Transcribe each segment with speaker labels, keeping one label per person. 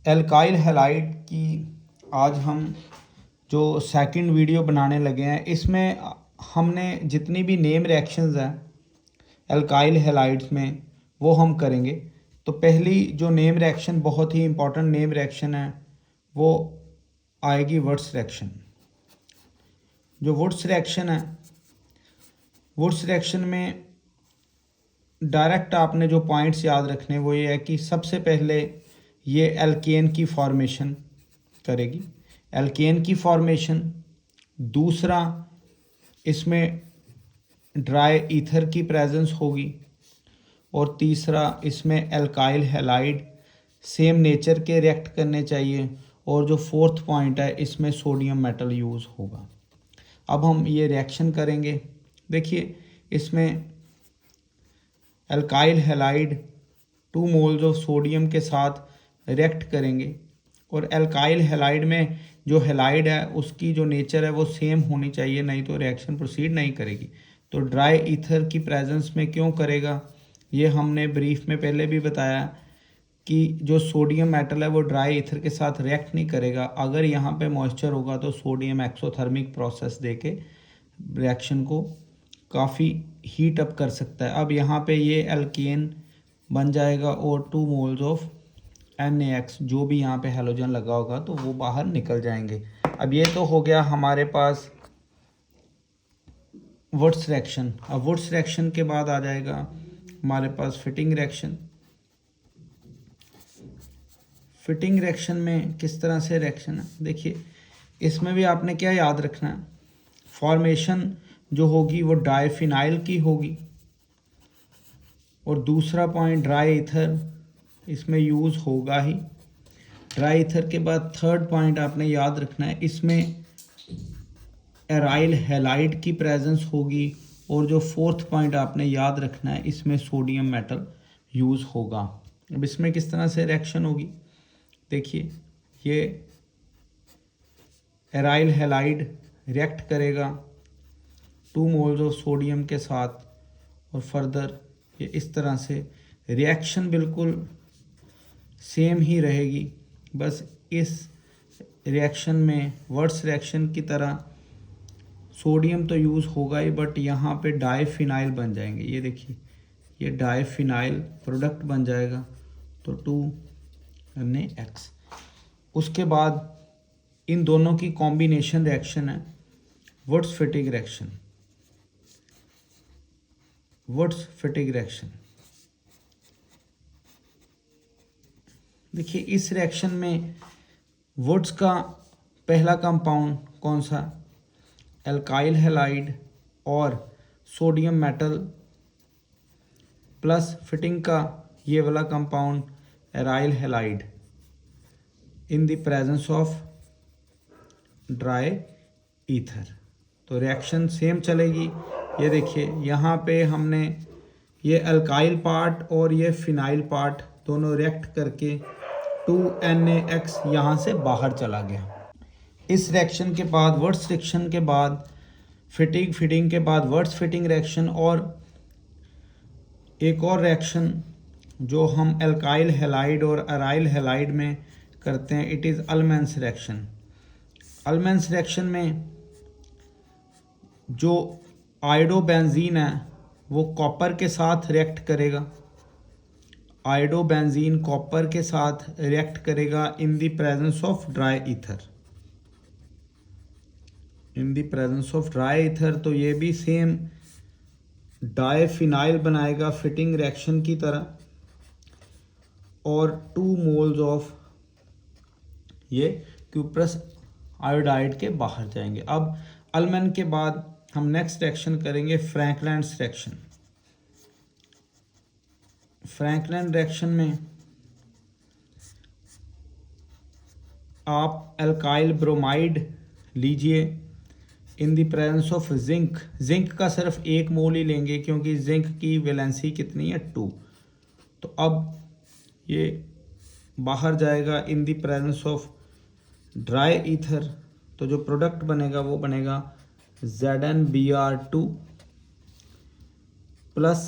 Speaker 1: Alkyl halide की आज हम जो सेकंड वीडियो बनाने लगे हैं, इसमें हमने जितनी भी नेम रिएक्शंस हैं एल्काइल हैलाइड्स में वो हम करेंगे। तो पहली जो नेम रिएक्शन बहुत ही इंपॉर्टेंट नेम रिएक्शन है वो आएगी वुड्स रिएक्शन। जो वुड्स रिएक्शन है, वुड्स रिएक्शन में डायरेक्ट आपने जो पॉइंट्स याद रखने वो ये है कि सबसे पहले ये एल्केन की फॉर्मेशन करेगी, एल्केन की फॉर्मेशन। दूसरा, इसमें ड्राई ईथर की प्रेजेंस होगी। और तीसरा, इसमें एल्काइल हैलाइड सेम नेचर के रिएक्ट करने चाहिए। और जो फोर्थ पॉइंट है, इसमें सोडियम मेटल यूज़ होगा। अब हम ये रिएक्शन करेंगे। देखिए, इसमें alkyl halide 2 moles of sodium के साथ रिएक्ट करेंगे। और एल्काइल हैलाइड में जो हैलाइड है उसकी जो नेचर है वो सेम होनी चाहिए, नहीं तो रिएक्शन प्रोसीड नहीं करेगी। तो ड्राई ईथर की प्रेजेंस में क्यों करेगा, ये हमने ब्रीफ में पहले भी बताया कि जो सोडियम मेटल है वो ड्राई ईथर के साथ रिएक्ट नहीं करेगा। अगर यहाँ पे मॉइस्चर होगा तो सोडियम एक्सोथर्मिक प्रोसेस देके रिएक्शन को काफ़ी हीट अप कर सकता है। अब यहाँ पे ये एल्केन बन जाएगा और 2 मोल्स ऑफ NaX जो भी यहाँ पे हेलोजन लगा होगा तो वो बाहर निकल जाएंगे। अब ये तो हो गया हमारे पास वुड्स रिएक्शन। अब वुड्स रिएक्शन के बाद आ जाएगा हमारे पास फिटिंग रिएक्शन। फिटिंग रिएक्शन में किस तरह से रिएक्शन है, देखिए इसमें भी आपने क्या याद रखना है, फॉर्मेशन जो होगी वो डाईफिनाइल की होगी। और दूसरा पॉइंट ड्राई ईथर इसमें यूज़ होगा ही। ड्राई ईथर के बाद थर्ड पॉइंट आपने याद रखना है, इसमें एराइल हैलाइड की प्रेजेंस होगी। और जो फोर्थ पॉइंट आपने याद रखना है, इसमें सोडियम मेटल यूज़ होगा। अब इसमें किस तरह से रिएक्शन होगी, देखिए ये एराइल हैलाइड रिएक्ट करेगा 2 मोल्स ऑफ सोडियम के साथ। और फर्दर ये इस तरह से रिएक्शन बिल्कुल सेम ही रहेगी। बस इस रिएक्शन में वुड्स रिएक्शन की तरह सोडियम तो यूज़ होगा ही, बट यहाँ पे डाईफिनाइल बन जाएंगे। ये देखिए, ये डाईफिनाइल प्रोडक्ट बन जाएगा तो 2NaX। उसके बाद इन दोनों की कॉम्बिनेशन रिएक्शन है Wurtz Fittig reaction. Wurtz Fittig reaction, देखिए इस रिएक्शन में वुड्स का पहला कंपाउंड कौन सा, एल्काइल हैलाइड और सोडियम मेटल प्लस फिटिंग का ये वाला compound aryl halide in the presence of dry ether. तो रिएक्शन सेम चलेगी। ये देखिए यहाँ पे हमने ये अल्काइल पार्ट और ये फिनाइल पार्ट दोनों रिएक्ट करके 2NaX यहाँ से बाहर चला गया। इस रिएक्शन के बाद वुड्स रिएक्शन के बाद फिटिंग के बाद वुड्स फिटिंग रिएक्शन। और एक और रिएक्शन जो हम अल्काइल हैलाइड और एराइल हैलाइड में करते हैं, इट इज़ अल्मेंस रिएक्शन। अल्मेंस रिएक्शन में जो आयोडोबेंजीन है वो कॉपर के साथ रिएक्ट करेगा। आयोडोबेंजीन कॉपर के साथ रिएक्ट करेगा in the presence of dry ether. In the presence of dry ether तो ये भी सेम डाईफिनाइल बनाएगा फिटिंग रिएक्शन की तरह। और 2 मोल्स ऑफ ये क्यूप्रस आयोडाइड के बाहर जाएंगे। अब अल्मेन के बाद हम नेक्स्ट रिएक्शन करेंगे फ्रैंकलैंड रिएक्शन। फ्रैंकलैंड रिएक्शन में आप अल्काइल ब्रोमाइड लीजिए in the presence of zinc. Zinc का सिर्फ 1 मोल ही लेंगे क्योंकि जिंक की वैलेंसी कितनी है 2। तो अब ये बाहर जाएगा in the presence of dry ether. तो जो प्रोडक्ट बनेगा वो बनेगा ZnBr2 प्लस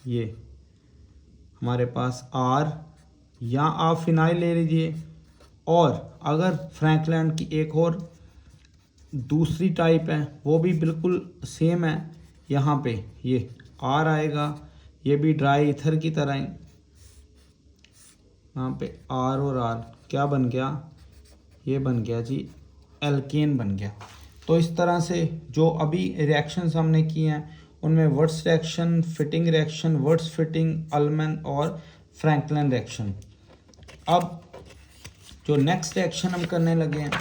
Speaker 1: ये हमारे पास R या आप फिनाइल ले लीजिए। और अगर फ्रैंकलैंड की एक और दूसरी टाइप है वो भी बिल्कुल सेम है, यहाँ पे ये आर आएगा, ये भी ड्राई ईथर की तरह ही, यहाँ पे आर और आर क्या बन गया, ये बन गया जी एल्केन बन गया। तो इस तरह से जो अभी रिएक्शंस हमने किए हैं उनमें वर्ट्स रिएक्शन, फिटिंग रिएक्शन, वर्ट्स फिटिंग, अल्मन और फ्रैंकलिन रिएक्शन। अब जो नेक्स्ट रिएक्शन हम करने लगे हैं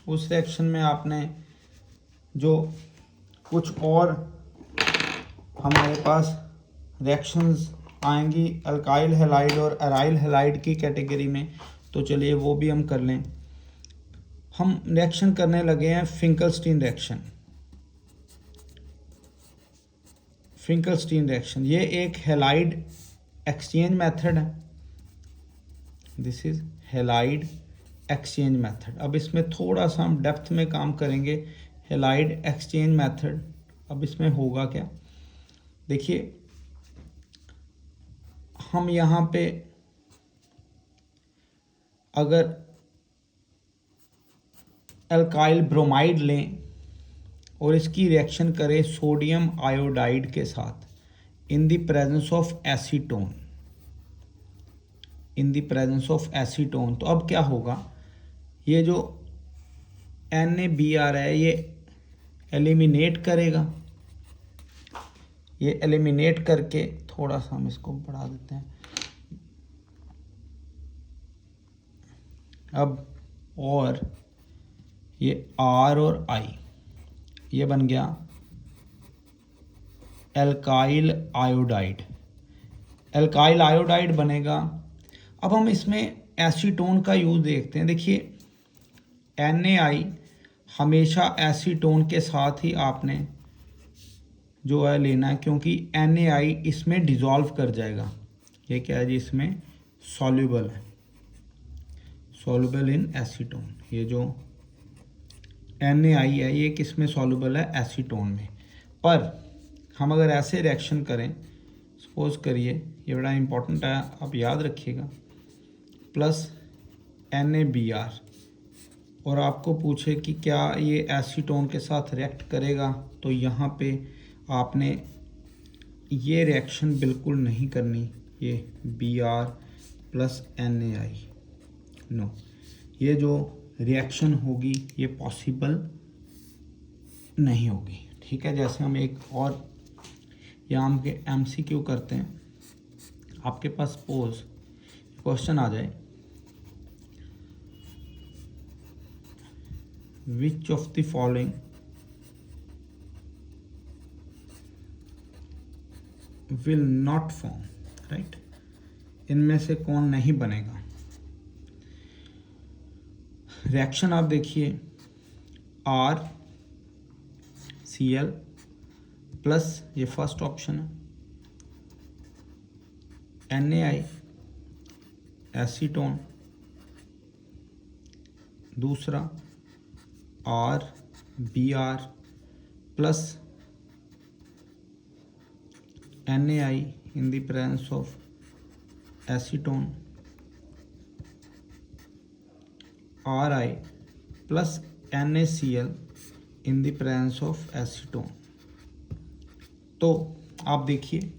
Speaker 1: उस रिएक्शन में आपने जो कुछ और हमारे पास रिएक्शंस आएंगी अल्काइल हैलाइड और एराइल हैलाइड की कैटेगरी में, तो चलिए वो भी हम कर लें। हम रिएक्शन करने लगे हैं फिंकलस्टीन रिएक्शन। फिंकलस्टीन रिएक्शन ये एक हैलाइड एक्सचेंज मेथड है। This is halide exchange method. अब इसमें थोड़ा सा हम डेप्थ में काम करेंगे। हैलाइड एक्सचेंज मेथड, अब इसमें होगा क्या, देखिए हम यहाँ पे अगर अल्काइल ब्रोमाइड लें और इसकी रिएक्शन करें सोडियम आयोडाइड के साथ in the presence of acetone, in the presence of acetone, तो अब क्या होगा, ये जो NaBr है ये एलिमिनेट करेगा, ये एलिमिनेट करके थोड़ा सा हम इसको बढ़ा देते हैं अब, और ये R और I ये बन गया एल्काइल आयोडाइड, एल्काइल आयोडाइड बनेगा। अब हम इसमें एसीटोन का यूज़ देखते हैं। देखिए NaI हमेशा एसीटोन के साथ ही आपने जो है लेना है, क्योंकि NaI इसमें डिज़ोल्व कर जाएगा। ये क्या है जी, इसमें सॉल्युबल है, सॉल्युबल इन एसीटोन। ये जो NaI है ये किस में सॉल्युबल है, एसीटोन में। पर हम अगर ऐसे रिएक्शन करें, सपोज करिए, ये बड़ा इंपॉर्टेंट है आप याद रखिएगा, प्लस NaBr, और आपको पूछे कि क्या ये एसीटोन के साथ रिएक्ट करेगा, तो यहाँ पे आपने ये रिएक्शन बिल्कुल नहीं करनी, ये Br प्लस NaI, नो, ये जो रिएक्शन होगी ये पॉसिबल नहीं होगी। ठीक है, जैसे हम एक और यहाँ हम के MCQ करते हैं, आपके पास सपोज क्वेश्चन आ जाए, which of the following will not form, right, इनमें से कौन नहीं बनेगा। रिएक्शन आप देखिए, RCl प्लस, ये फर्स्ट ऑप्शन है, NaI एसीटोन, दूसरा RBr plus NaI in the presence of acetone, Ri plus NaCl in the presence of acetone. तो आप देखिए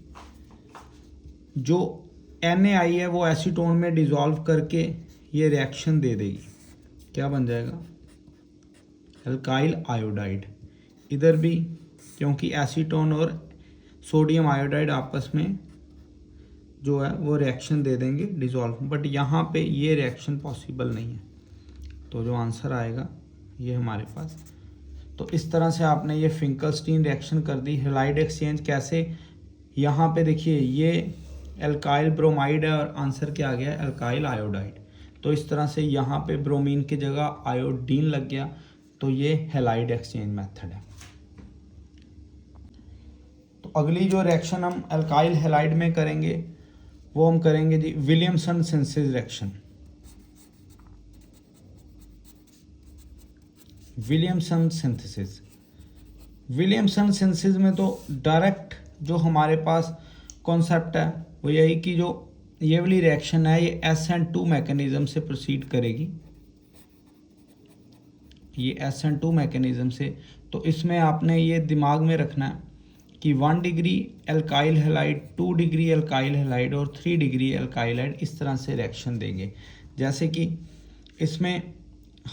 Speaker 1: जो NaI है वो एसीटोन में डिज़ोल्व करके ये रिएक्शन दे देगी, क्या बन जाएगा, अल्काइल आयोडाइड। इधर भी क्योंकि एसीटोन और सोडियम आयोडाइड आपस में जो है वो रिएक्शन दे देंगे डिज़ोल्व, बट यहाँ पे ये रिएक्शन पॉसिबल नहीं है, तो जो आंसर आएगा ये हमारे पास। तो इस तरह से आपने ये फिंकलस्टीन रिएक्शन कर दी। हैलाइड एक्सचेंज कैसे, यहाँ पे देखिए ये एल्काइल ब्रोमाइड है और आंसर क्या आ गया, एल्काइल आयोडाइड। तो इस तरह से यहाँ पे ब्रोमीन की जगह आयोडीन लग गया, तो ये हैलाइड एक्सचेंज मेथड है। तो अगली जो रिएक्शन हम एल्काइल हैलाइड में करेंगे वो हम करेंगे जी Williamson synthesis reaction. Williamson synthesis, Williamson synthesis में तो डायरेक्ट जो हमारे पास कॉन्सेप्ट है वो यही कि जो ये वाली रिएक्शन है ये SN2 मैकेनिज़्म से प्रोसीड करेगी, ये SN2 मैकेनिज़्म से। तो इसमें आपने ये दिमाग में रखना है कि 1 degree alkyl halide, 2 degree alkyl halide और 3 डिग्री एल्काइल हैलाइड इस तरह से रिएक्शन देंगे। जैसे कि इसमें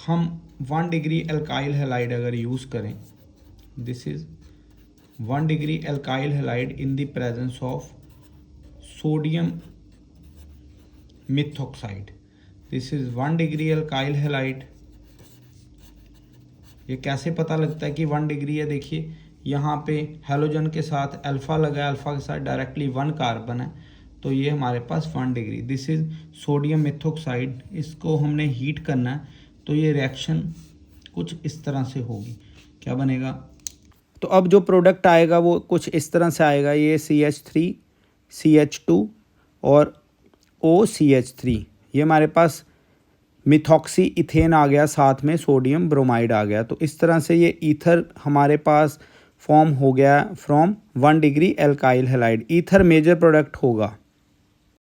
Speaker 1: हम 1 डिग्री एल्काइल हैलाइड अगर यूज़ करें, this is 1 degree alkyl halide in the presence of sodium methoxide, this is 1 degree alkyl halide. ये कैसे पता लगता है कि 1 डिग्री है? देखिए यहाँ पे हेलोजन के साथ अल्फ़ा लगा है, अल्फ़ा के साथ डायरेक्टली 1 कार्बन है, तो ये हमारे पास 1 degree. This is sodium methoxide, इसको हमने हीट करना है, तो ये रिएक्शन कुछ इस तरह से होगी। क्या बनेगा? तो अब जो प्रोडक्ट आएगा वो कुछ इस तरह से आएगा, ये CH3 CH2 और OCH3, ये हमारे पास मिथॉक्सी इथेन आ गया, साथ में सोडियम ब्रोमाइड आ गया। तो इस तरह से ये ईथर हमारे पास फॉर्म हो गया from 1 degree alkyl halide. Ether major product होगा।